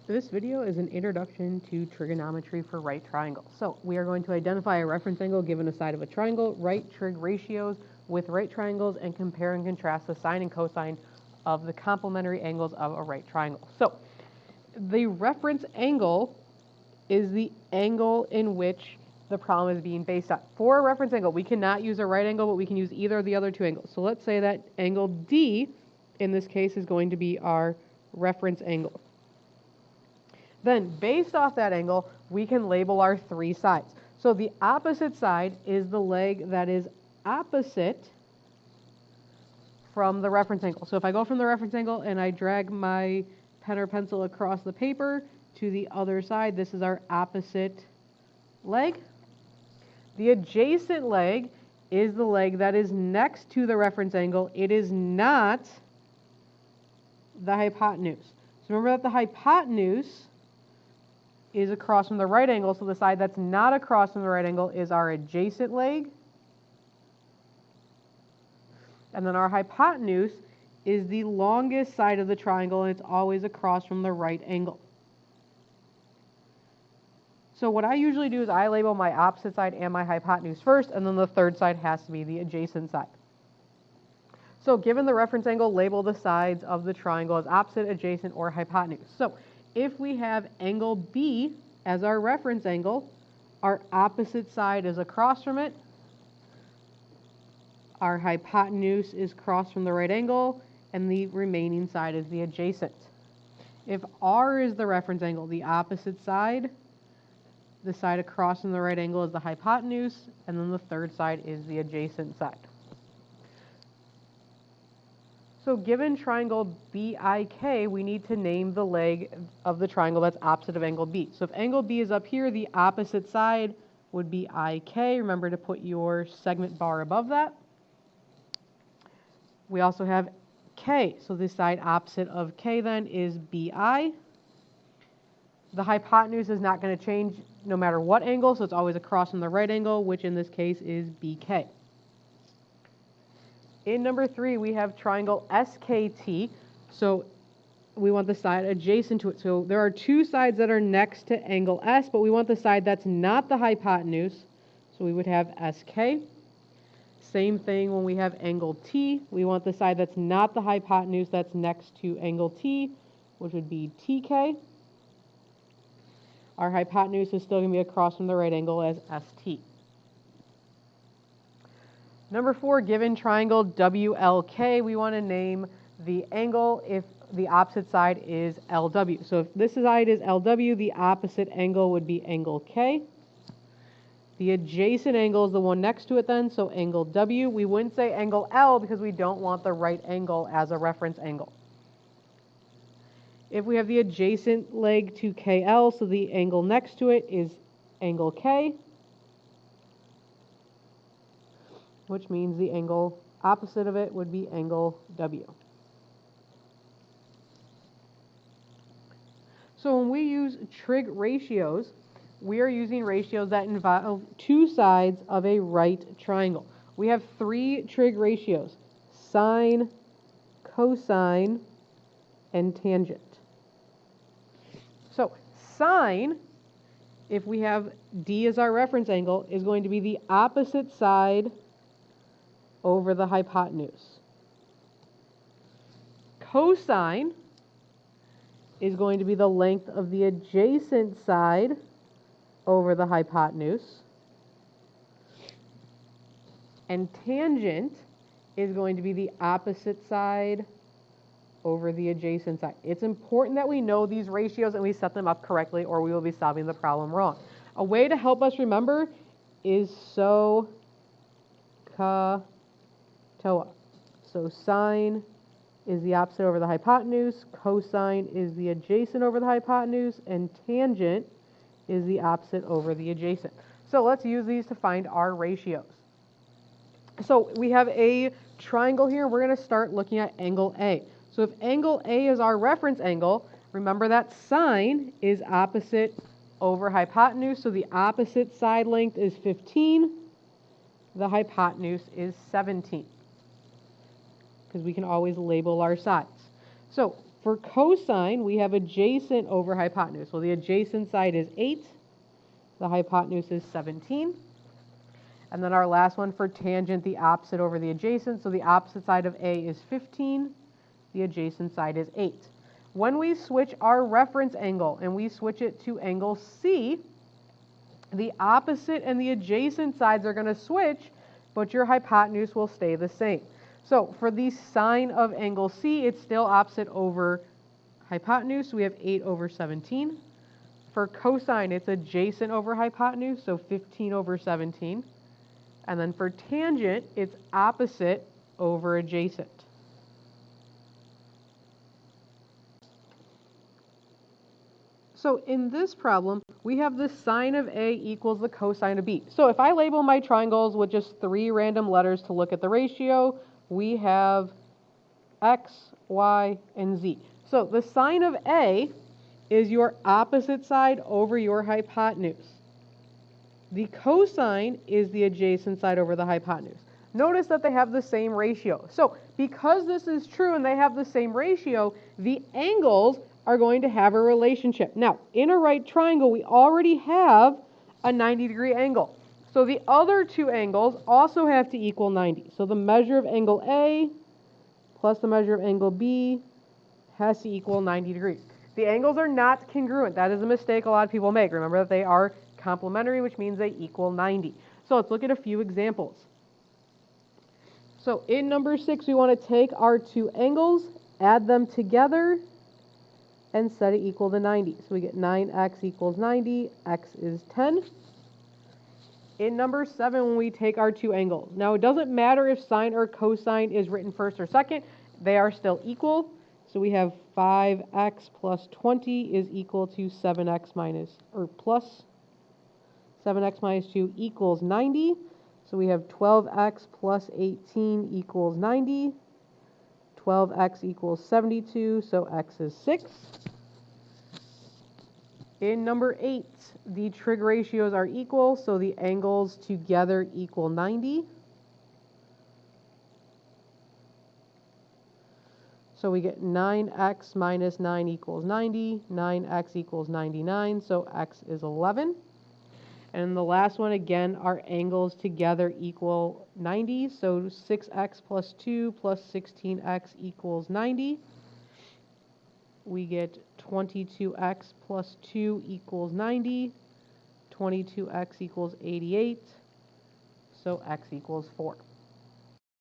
This video is an introduction to trigonometry for right triangles. So we are going to identify a reference angle given a side of a triangle, write trig ratios with right triangles, and compare and contrast the sine and cosine of the complementary angles of a right triangle. So the reference angle is the angle in which the problem is being based on. For a reference angle, we cannot use a right angle, but we can use either of the other two angles. So let's say that angle D, in this case, is going to be our reference angle. Then, based off that angle, we can label our three sides. So the opposite side is the leg that is opposite from the reference angle. So if I go from the reference angle and I drag my pen or pencil across the paper to the other side, this is our opposite leg. The adjacent leg is the leg that is next to the reference angle. It is not the hypotenuse. So remember that the hypotenuse is across from the right angle, so the side that's not across from the right angle is our adjacent leg. And then our hypotenuse is the longest side of the triangle, and it's always across from the right angle. So what I usually do is I label my opposite side and my hypotenuse first, and then the third side has to be the adjacent side. So given the reference angle, label the sides of the triangle as opposite, adjacent, or hypotenuse. So if we have angle B as our reference angle, our opposite side is across from it, our hypotenuse is across from the right angle, and the remaining side is the adjacent. If R is the reference angle, the opposite side, the side across from the right angle is the hypotenuse, and then the third side is the adjacent side. So given triangle BIK, we need to name the leg of the triangle that's opposite of angle B. So if angle B is up here, the opposite side would be IK. Remember to put your segment bar above that. We also have K. So the side opposite of K then is BI. The hypotenuse is not going to change no matter what angle, so it's always across from the right angle, which in this case is BK. In number 3, we have triangle SKT, so we want the side adjacent to it. So there are two sides that are next to angle S, but we want the side that's not the hypotenuse, so we would have SK. Same thing when we have angle T. We want the side that's not the hypotenuse that's next to angle T, which would be TK. Our hypotenuse is still going to be across from the right angle as ST. Number 4, given triangle WLK, we want to name the angle if the opposite side is LW. So if this side is LW, the opposite angle would be angle K. The adjacent angle is the one next to it then, so angle W. We wouldn't say angle L because we don't want the right angle as a reference angle. If we have the adjacent leg to KL, so the angle next to it is angle K, which means the angle opposite of it would be angle W. So when we use trig ratios, we are using ratios that involve two sides of a right triangle. We have 3 trig ratios: sine, cosine, and tangent. So sine, if we have D as our reference angle, is going to be the opposite side over the hypotenuse. Cosine is going to be the length of the adjacent side over the hypotenuse. And tangent is going to be the opposite side over the adjacent side. It's important that we know these ratios and we set them up correctly, or we will be solving the problem wrong. A way to help us remember is SOHCAHTOA. So sine is the opposite over the hypotenuse, cosine is the adjacent over the hypotenuse, and tangent is the opposite over the adjacent. So let's use these to find our ratios. So we have a triangle here. We're going to start looking at angle A. So if angle A is our reference angle, remember that sine is opposite over hypotenuse, so the opposite side length is 15, the hypotenuse is 17, because we can always label our sides. So For cosine, we have adjacent over hypotenuse. So the adjacent side is 8, the hypotenuse is 17. And then our last one for tangent, the opposite over the adjacent. So the opposite side of A is 15, the adjacent side is 8. When we switch our reference angle and we switch it to angle C, the opposite and the adjacent sides are going to switch, but your hypotenuse will stay the same. So for the sine of angle C, it's still opposite over hypotenuse. We have 8 over 17. For cosine, it's adjacent over hypotenuse, so 15 over 17. And then for tangent, it's opposite over adjacent. So in this problem, we have the sine of A equals the cosine of B. So if I label my triangles with just 3 random letters to look at the ratio, we have X, Y, and Z. So the sine of A is your opposite side over your hypotenuse. The cosine is the adjacent side over the hypotenuse. Notice that they have the same ratio. So because this is true and they have the same ratio, the angles are going to have a relationship. Now, in a right triangle, we already have a 90-degree angle. So the other two angles also have to equal 90. So the measure of angle A plus the measure of angle B has to equal 90 degrees. The angles are not congruent. That is a mistake a lot of people make. Remember that they are complementary, which means they equal 90. So let's look at a few examples. So in number 6, we want to take our two angles, add them together, and set it equal to 90. So we get 9x equals 90, x is 10. In number 7, when we take our two angles. Now it doesn't matter if sine or cosine is written first or second, they are still equal. So we have 5x plus 20 is equal to 7x minus 2 equals 90. So we have 12x plus 18 equals 90. 12x equals 72, so x is 6. In number 8, the trig ratios are equal, so the angles together equal 90. So we get 9x minus 9 equals 90, 9x equals 99, so x is 11. And the last one, again, our angles together equal 90, so 6x plus 2 plus 16x equals 90. We get 22x plus 2 equals 90, 22x equals 88, so x equals 4.